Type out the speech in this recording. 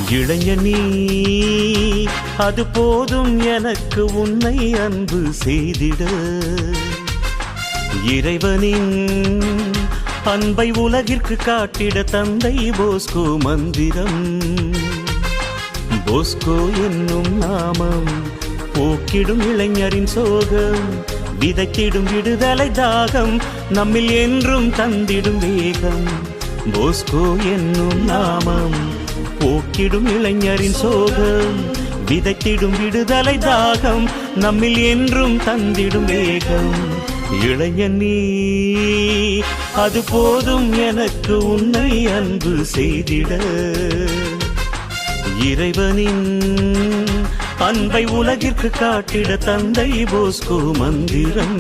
இளைஞனீ அது போதும் எனக்கு உன்னை அன்பு செய்திட. இறைவனின் அன்பை உலகிற்கு காட்டிட தந்தை போஸ்கோ மந்திரம். போஸ்கோ என்னும் நாமம் போக்கிடும் இளைஞரின் சோகம், விதைத்திடும் விடுதலை தாகம், நம்மில் என்றும் தந்திடும் வேகம். போஸ்கோ என்னும் நாமம் போக்கிடும் இளைஞரின் சோகம், விதைத்திடும் விடுதலை தாகம், நம்மில் என்றும் தந்திடும் வேகம். இளைஞனீ அது போதும் எனக்கு உன்னை அன்பு செய்திட. இறைவனின் அன்பை உலகிற்கு காட்டிட தந்தை போஸ்கோ மந்திரம்.